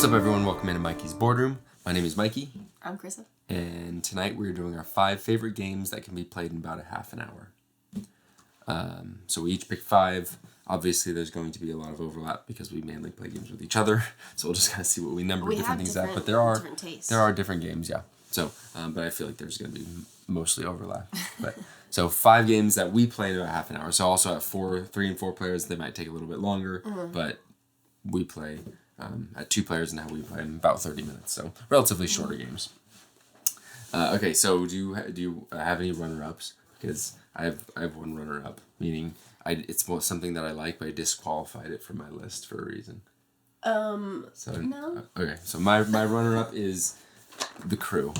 up, everyone? Welcome into Mikey's Boardroom. My name is Mikey. I'm Krista. And tonight we're doing our 5 favorite games that can be played in about a half an hour. So we each pick 5. Obviously, there's going to be a lot of overlap because we mainly play games with each other. So we'll just kind of see what we number different things at. But there are different games, yeah. So, but I feel like there's going to be mostly overlap. But so 5 games that we play in about half an hour. So also at 3 and 4 players, they might take a little bit longer. But we play at 2 players, and now we play in about 30 minutes. So relatively shorter games. Okay, so do you have any runner-ups? Because I have one runner-up, meaning it's something that I like, but I disqualified it from my list for a reason. No. Okay, so my runner-up is The Crew.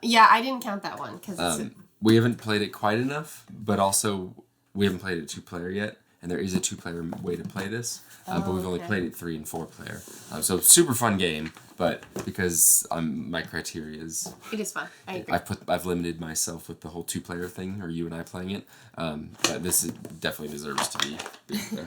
Yeah, I didn't count that one because we haven't played it quite enough, but also we haven't played it 2-player yet, and there is a 2-player way to play this, but we've only played it 3 and 4 player. So super fun game, but because my criteria is... It is fun. I agree. I've limited myself with the whole 2-player thing, or you and I playing it, but this definitely deserves to be there.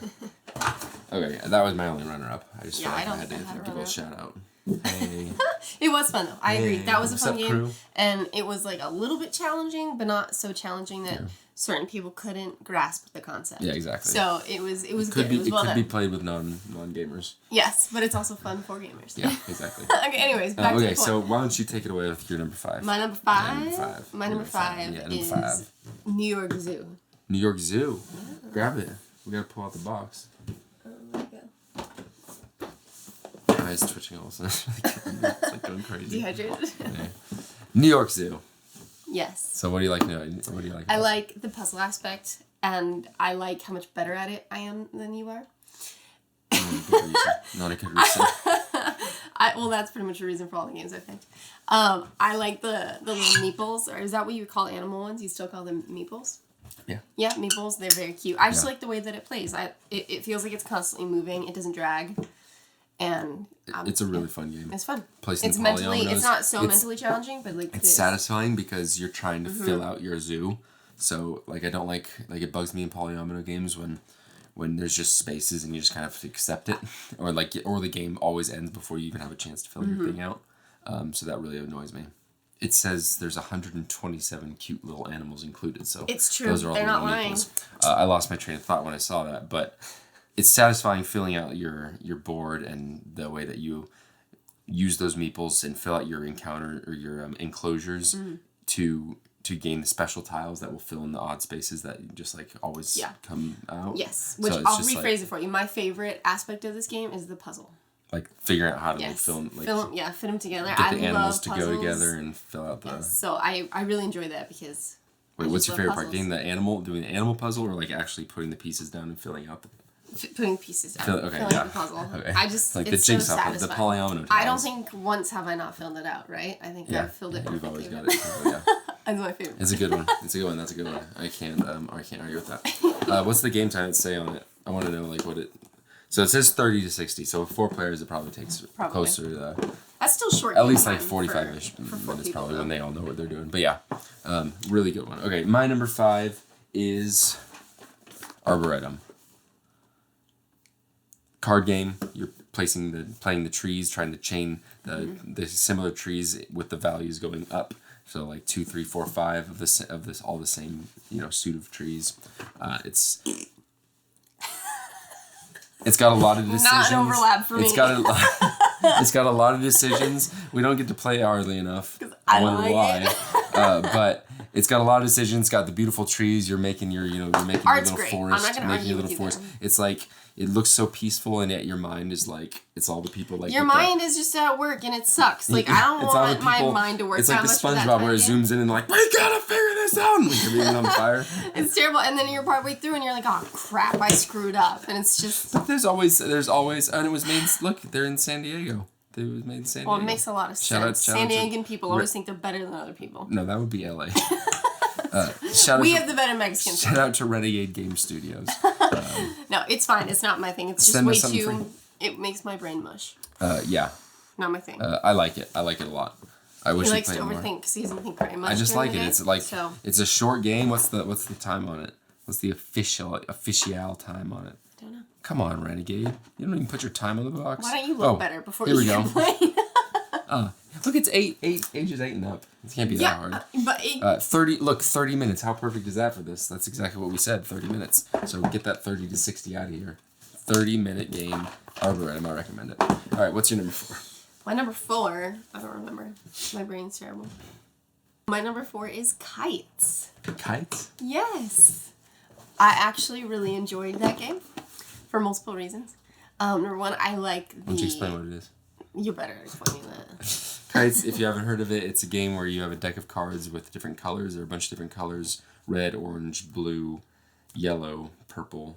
Okay, that was my only runner-up. I just felt like I had to give a shout out. Hey. It was fun, though. I agree. That was a fun game. Crew? And it was like a little bit challenging, but not so challenging that certain people couldn't grasp the concept. Yeah, exactly. So it was good. It could be played with non-gamers. Yes, but it's also fun for gamers. Yeah, exactly. Okay, anyways, back to the point. So why don't you take it away with your number 5? My number 5? My number 5 is New York Zoo. New York Zoo? Yeah. Grab it. We gotta pull out the box. Oh my god. My eyes twitching all of a sudden. It's like going crazy. Dehydrated. Yeah. New York Zoo. Yes. So what do you like? I like the puzzle aspect, and I like how much better at it I am than you are. Not a good reason. Well, that's pretty much the reason for all the games I picked. I like the little meeples, or is that what you would call animal ones? You still call them meeples? Yeah. Yeah, meeples. They're very cute. I just like the way that it plays. It feels like it's constantly moving. It doesn't drag. And it's a really fun game. It's fun. It's not so mentally challenging, but like it's satisfying because you're trying to fill out your zoo. So like I don't like it bugs me in polyomino games when there's just spaces and you just kind of accept it, or the game always ends before you even have a chance to fill everything out. So that really annoys me. It says there's 127 cute little animals included. So it's true. Those are all They're not lying. I lost my train of thought when I saw that, but. It's satisfying filling out your board and the way that you use those meeples and fill out your encounter or your enclosures to gain the special tiles that will fill in the odd spaces that just like always come out. Yes, which I'll rephrase it for you. My favorite aspect of this game is the puzzle. Like figuring out how to fit them together. Get the animals to go together and fill out the. Yes. So I really enjoy that because. Wait, what's your favorite part? Doing the animal puzzle, or like actually putting the pieces down and filling out the. Putting pieces down. Filling the puzzle. Okay. It's the jigsaw, so the polyomino tiles. I don't think once have I not filled it out, right? I think I've filled it perfectly. You've always got it. Yeah. That's my favorite. It's a good one. That's a good one. I can't argue with that. What's the game time say on it? I want to know what it. So it says 30 to 60. So with 4 players, it probably takes closer to. That's still short. At least like 45-ish minutes, probably when they all know what they're doing. But yeah, really good one. Okay, my number 5 is Arboretum. Card game. You're playing the trees, trying to chain the similar trees with the values going up. So like 2, 3, 4, 5 of this all the same suit of trees. It's got a lot of decisions. Not an overlap for me. It's got a lot of decisions. We don't get to play hardly enough. I wonder why. But it's got a lot of decisions. It's got the beautiful trees. You're making your little forest. I'm not gonna argue with you there. It's like it looks so peaceful, and yet your mind is like it's all the people like. Your mind is just at work, and it sucks. Like I don't want my mind to work. It's like the SpongeBob where it zooms in and like we gotta figure this out, and like everything on fire. It's terrible, and then you're partway through, and you're like, oh crap, I screwed up, and it's just. But there's always, and it was made. Look, they're in San Diego. It was made in San Diego. Well, it makes a lot of sense. San Diegan people always think they're better than other people. No, that would be LA. We have the better Mexicans. Shout out to Renegade Game Studios. No, it's fine. It's not my thing. It's just way too. It makes my brain mush. Yeah. Not my thing. I like it. I like it a lot. I wish he likes to more. overthink because he doesn't think very much. I just like it. It's like so. It's a short game. What's the time on it? What's the official time on it? I don't know. Come on, Renegade. You don't even put your time on the box. Why don't you look better before here you we go. play? Look, it's ages 8 and up. It can't be that hard. But 30 minutes. How perfect is that for this? That's exactly what we said, 30 minutes. So get that 30 to 60 out of here. 30-minute game. Arboretum, I recommend it. All right, what's your number 4? My number 4, I don't remember. My brain's terrible. My number 4 is kites. Kites? Yes. I actually really enjoyed that game for multiple reasons. Number 1, I like the... Why don't you explain what it is? You better explain that. Kites, if you haven't heard of it, it's a game where you have a deck of cards with different colors. There are a bunch of different colors. Red, orange, blue, yellow, purple.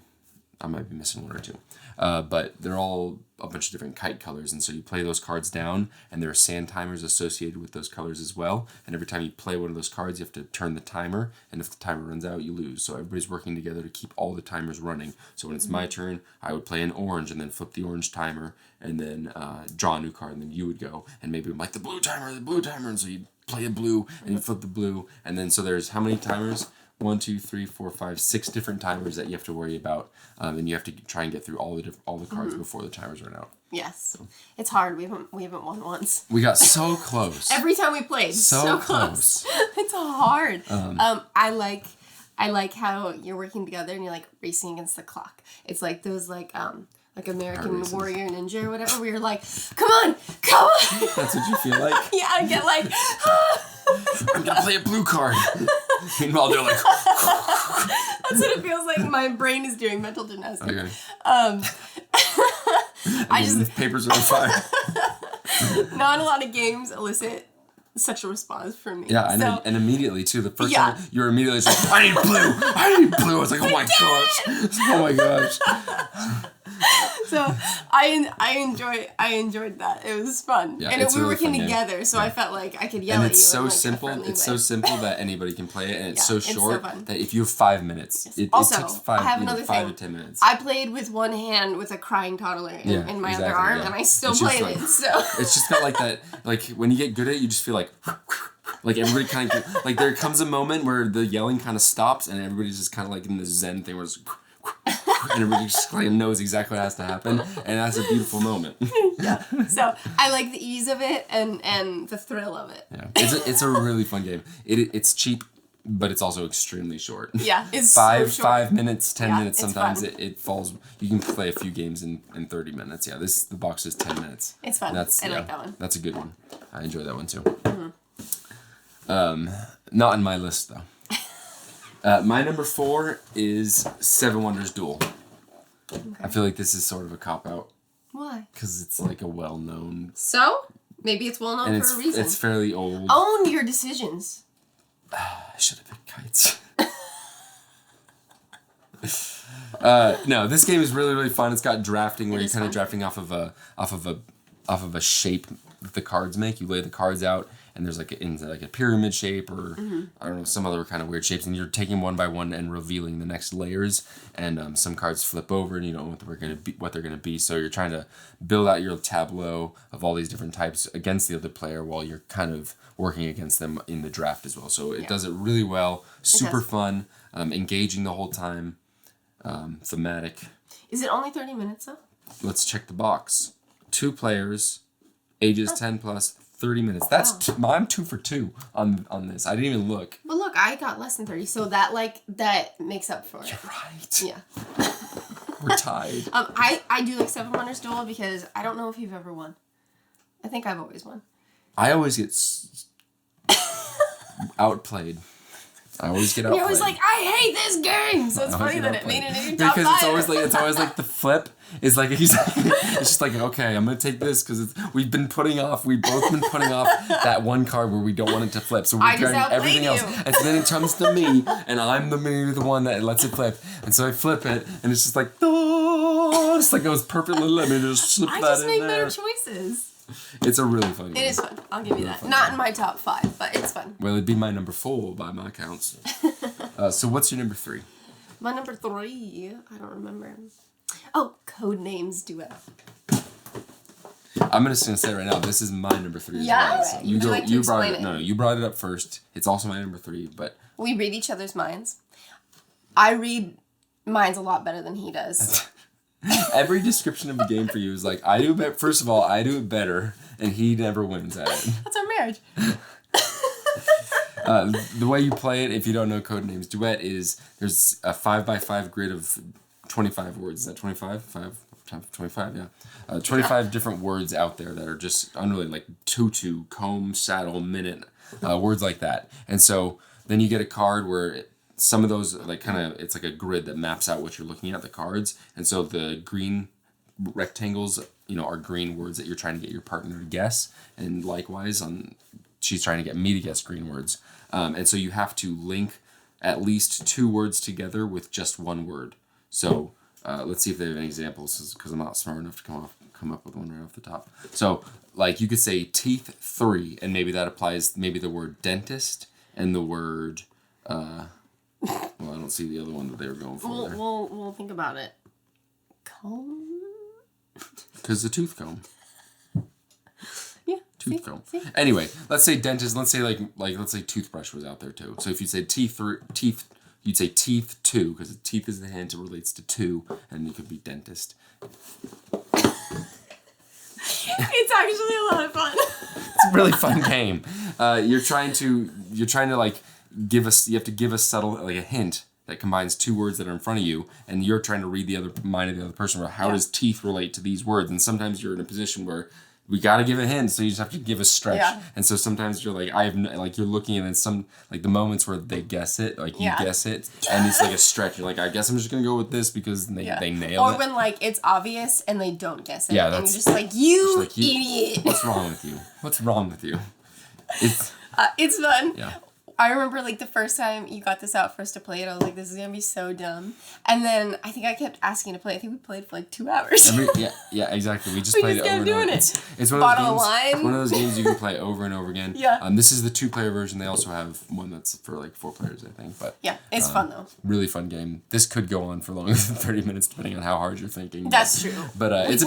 I might be missing 1 or 2. But they're all a bunch of different kite colors. And so you play those cards down, and there are sand timers associated with those colors as well. And every time you play one of those cards, you have to turn the timer. And if the timer runs out, you lose. So everybody's working together to keep all the timers running. So when it's my turn, I would play an orange and then flip the orange timer and then draw a new card. And then you would go. And maybe I'm like, the blue timer. And so you'd play a blue and you flip the blue. And then so there's how many timers? 1, 2, 3, 4, 5, 6 different timers that you have to worry about, and you have to try and get through all the cards before the timers run out. Yes, it's hard. We haven't won once. We got so close. Every time we played, so close. It's hard. I like how you're working together and you're like racing against the clock. It's like those like American Warrior Ninja or whatever, where you're like, come on. That's what you feel like? Yeah, I get like, I'm gonna play a blue card. Meanwhile, they're like, that's what it feels like. My brain is doing mental gymnastics. Okay. The papers are on fire. Not a lot of games elicit such a response from me. Yeah, and immediately too. The first time you're immediately just like, I need blue. I was like, oh my gosh. So I enjoyed that. It was fun. Yeah, and we were working together, so I felt like I could yell at you. And it's so simple. It's so simple that anybody can play it, and it's so short that if you have 5 minutes, it takes 5 to 10 minutes. I played with one hand with a crying toddler in my other arm, and I still played it. So it's just got like that. Like when you get good at it, you just feel like everybody kind of like there comes a moment where the yelling kind of stops, and everybody's just kind of like in this Zen thing where it's and everybody just kind of knows exactly what has to happen, and that's a beautiful moment. Yeah. So I like the ease of it and the thrill of it. Yeah, it's a really fun game. It's cheap, but it's also extremely short. Yeah, it's 5 minutes, 10 minutes. Sometimes it falls. You can play a few games in 30 minutes. Yeah, the box is 10 minutes. It's fun. I like that one. That's a good one. I enjoy that one too. Not on my list though. My number 4 is Seven Wonders Duel. Okay. I feel like this is sort of a cop-out. Why? Because it's like a well-known... So? Maybe it's well-known for a reason. It's fairly old. Own your decisions. I should have picked kites. No, this game is really, really fun. It's got drafting where you're kind of drafting off of a shape that the cards make. You lay the cards out, and there's like a pyramid shape or I don't know, some other kind of weird shapes, and you're taking one by one and revealing the next layers. And some cards flip over, and you don't know what they're gonna be. So you're trying to build out your tableau of all these different types against the other player while you're kind of working against them in the draft as well. So it does it really well. Super fun, engaging the whole time, thematic. Is it only 30 minutes though? Let's check the box. 2 players, ages 10 plus. 30 minutes. That's I'm 2 for 2 on this. I didn't even look. But look, I got less than 30, so that makes up for it. You're right. Yeah. We're tied. I do like Seven Wonders Duel because I don't know if you've ever won. I think I've always won. I always get outplayed. I always get outplayed. You're always like, I hate this game. So it's funny that it made it in your top 5. Because it's always like the flip is like it's just like, okay, I'm gonna take this because we've both been putting off that one card where we don't want it to flip. So we're trying everything else. And so then it comes to me, and I'm the one that lets it flip. And so I flip it, and it's just like, oh, it's like it was perfectly let me just slip that in there. I just make better choices. It's a really fun game. It is fun. I'll give you that. Not in my top 5, but it's fun. Well, it'd be my number 4 by my counts. So what's your number 3? My number 3, I don't remember. Oh, Codenames Duet. I'm just gonna say right now, this is my number 3 as well. So you brought it. No, you brought it up first. It's also my number 3, but we read each other's minds. I read minds a lot better than he does. Every description of the game for you is like, first of all, I do it better, and he never wins at it. That's our marriage. The way you play it, if you don't know code names, Duet is, there's a 5x5 grid of 25 words. Is that 25? 5 times 25, yeah. 25 different words out there that are just unrelated, like tutu, comb, saddle, minute, words like that. And so then you get a card where some of those, like it's like a grid that maps out what you're looking at, the cards. And so the green rectangles, are green words that you're trying to get your partner to guess. And likewise, she's trying to get me to guess green words. And so you have to link at least 2 words together with just one word. So let's see if they have any examples, because I'm not smart enough to come up with one right off the top. So like you could say teeth 3, and maybe that applies maybe the word dentist and the word well, I don't see the other one that they were going for there. We'll think about it. Comb? Because the tooth comb. Yeah. Tooth comb. Anyway, let's say dentist. Let's say let's say toothbrush was out there too. So if you say teeth, you'd say teeth 2, because teeth is the hint. It relates to 2, and it could be dentist. It's actually a lot of fun. It's a really fun game. You're trying to like you have to give a subtle, like a hint that combines 2 words that are in front of you, and you're trying to read the other mind of the other person. Where how does teeth relate to these words? And sometimes you're in a position where we got to give a hint, so you just have to give a stretch. Yeah. And so sometimes you're like, you're looking, and then some, like the moments where they guess it, like you guess it, and it's like a stretch. You're like, I guess I'm just gonna go with this because they nail it. Or when like it's obvious and they don't guess it, and you're just like, you idiot. What's wrong with you? What's wrong with you? It's fun. Yeah. I remember like the first time you got this out for us to play it, I was like, this is gonna be so dumb. And then I think I kept asking to play. I think we played for like 2 hours. Yeah, exactly. We just played it over and over. It's one of those games. One of those games you can play over and over again. Yeah. This is the 2-player version. They also have one that's for like 4 players, I think. But yeah, it's fun though. Really fun game. This could go on for longer than 30 minutes, depending on how hard you're thinking. That's true. But it's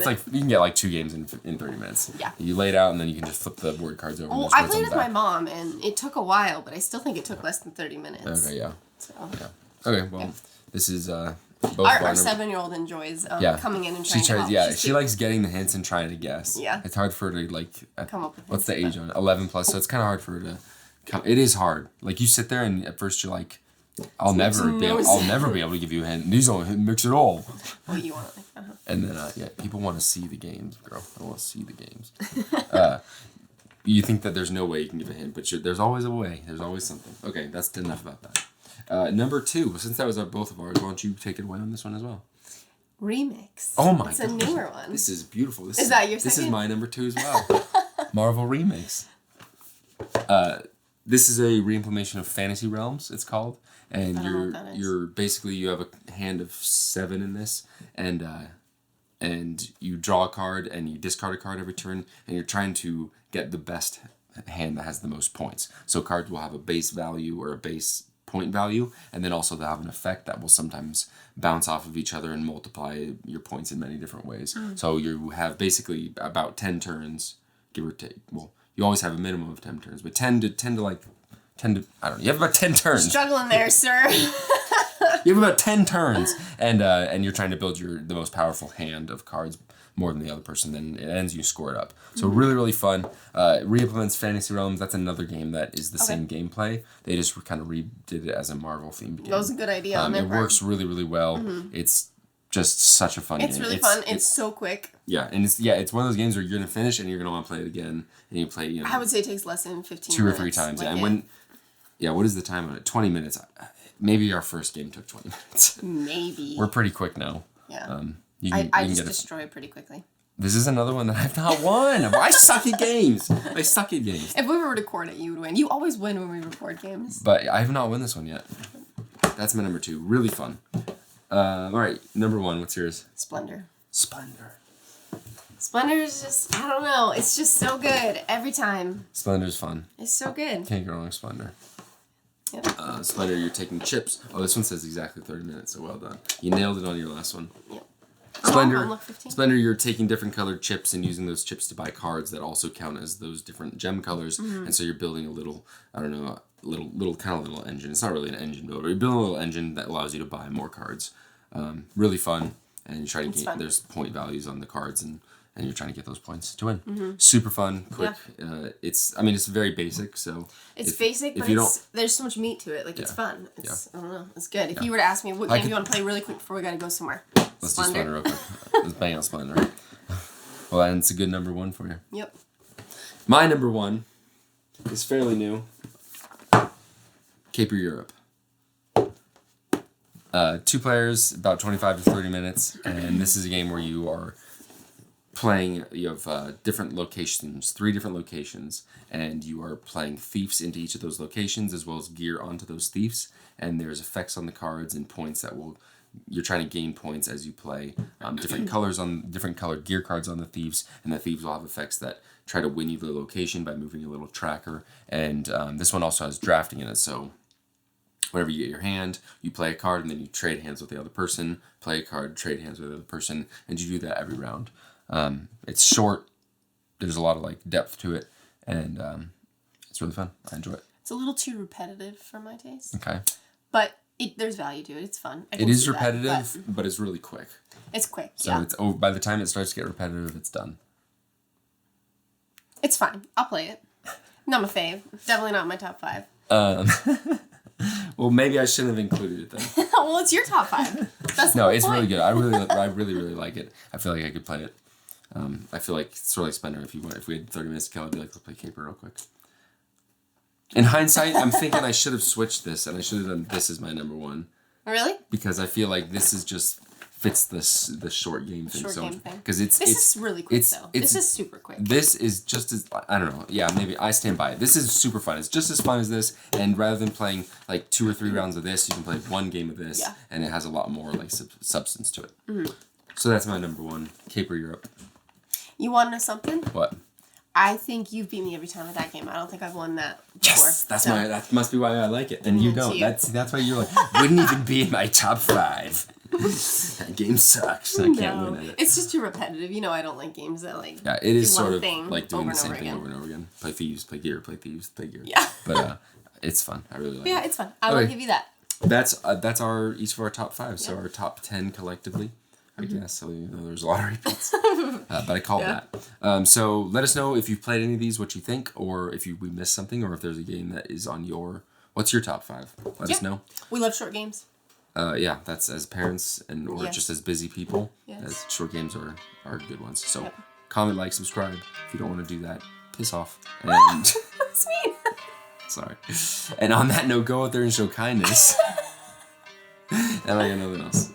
like you can get like 2 games in 30 minutes. Yeah. You lay it out, and then you can just flip the word cards over. Oh, I played with my mom, and it took a while, but I still think it took less than 30 minutes. Okay, yeah. So. Yeah. Okay, well, this is both our 7-year-old enjoys coming in and trying to help. Yeah, she likes getting the hints and trying to guess. Yeah. It's hard for her to like come up with what's the age on it? 11 plus, so it's kind of hard for her to come. It is hard. Like you sit there and at first you're like, I'll never be able to give you a hint. These don't mix it all. What you want? And then people want to see the games, girl. I want to see the games. You think that there's no way you can give a hint, but there's always a way. There's always something. Okay, that's enough about that. Number 2, since that was both of ours, why don't you take it away on this one as well? Remix. Oh my god. It's a newer one. This is beautiful. Is that your second? This is my number 2 as well. Marvel Remix. This is a reimplementation of Fantasy Realms, it's called. And you're basically, you have a hand of 7 in this, and you draw a card and you discard a card every turn, and you're trying to get the best hand that has the most points. So cards will have a base value or a base point value, and then also they'll have an effect that will sometimes bounce off of each other and multiply your points in many different ways. So you have basically about 10 turns, give or take. Well, you always have a minimum of 10 turns, but 10 to I don't know. You have about 10 turns. Struggling there, sir. You have about 10 turns, and you're trying to build the most powerful hand of cards more than the other person. Then it ends, you score it up. So really, really fun. Re-implements Fantasy Realms. That's another game that is the same gameplay. They just kind of redid it as a Marvel themed game. That was a good idea on their part. It works really, really well. It's just such a fun game. It's really fun. It's so quick. Yeah, and it's one of those games where you're gonna finish and you're gonna want to play it again, and you play. I would say it takes less than 15 2 minutes. or 3 times. Like what is the time on it? 20 minutes. Maybe our first game took 20 minutes. Maybe. We're pretty quick now. Yeah. I just destroy it pretty quickly. This is another one that I've not won. I suck at games. If we were to record it, you would win. You always win when we record games. But I have not won this one yet. That's my number 2. Really fun. All right, number 1. What's yours? Splendor. Splendor is just, I don't know. It's just so good every time. Splendor's fun. It's so good. Can't go wrong with Splendor. Yep. Splendor, you're taking chips. Oh, this one says exactly 30 minutes, so well done. You nailed it on your last one. Yep. Splendor, you're taking different colored chips and using those chips to buy cards that also count as those different gem colors. And so you're building a little, I don't know, little engine. It's not really an engine builder. You're building a little engine that allows you to buy more cards. Really fun. and you try to gain. There's point values on the cards, and you're trying to get those points to win. Super fun, quick. Yeah. It's very basic. So it's basic, but there's so much meat to it. Like it's fun. It's I don't know. It's good. If you were to ask me what game do you want to play really quick before we gotta go somewhere, let's do Splendor real quick. Let's bang on Splendor. Well, and it's a good number 1 for you. Yep. My number 1 is fairly new. Caper Europe. 2 players, about 25 to 30 minutes, and this is a game where you are playing. You have different locations, 3 different locations, and you are playing thieves into each of those locations as well as gear onto those thieves. And there's effects on the cards and points that will. You're trying to gain points as you play different colored gear cards on the thieves, and the thieves will have effects that try to win you the location by moving a little tracker. And this one also has drafting in it, so whenever you get your hand, you play a card, and then you trade hands with the other person, play a card, trade hands with the other person, and you do that every round. It's short, there's a lot of depth to it, and it's really fun. I enjoy it. It's a little too repetitive for my taste. Okay. But there's value to it. It's fun. It is repetitive, but it's really quick. It's quick, so it's over. By the time it starts to get repetitive, it's done. It's fine. I'll play it. Not my fave. Definitely not my top 5. Well, maybe I shouldn't have included it then. Well, it's your top 5. That's no, it's really good. I really like it. I feel like I could play it. I feel like it's sort of like Splendor. If we had 30 minutes to kill, I'd be like, let's play Caper real quick. In hindsight, I'm thinking I should have switched this, and I should have done this as my number 1. Really? Because I feel like this is just fits the short game thing. Because this is really quick though. This is super quick. This is just as I don't know. Yeah, maybe I stand by it. This is super fun. It's just as fun as this. And rather than playing 2 or 3 rounds of this, you can play 1 game of this, and it has a lot more substance to it. So that's my number 1, Caper Europe. You want to know something? What? I think you've beat me every time with that game. I don't think I've won that before. Yes, that must be why I like it, and you don't. That's why you're wouldn't even be in my top 5. That game sucks. I can't win at it. It's just too repetitive. I don't like games that Yeah, it is sort of like doing the same thing over and over again. Play thieves, play gear, play thieves, play gear. Yeah. But it's fun. I really like it. Yeah, it's fun. I will give you that. That's each of our top 5. So our top 10 collectively. I guess, so there's a lot of repeats. But I called that. So let us know if you've played any of these, what you think, or if we missed something, or if there's a game that is on what's your top 5? Let us know. We love short games. Yeah, that's as parents or just as busy people. As short games are good ones. So comment, like, subscribe. If you don't want to do that, piss off. And that's mean. Sorry. And on that note, go out there and show kindness. And I got nothing else.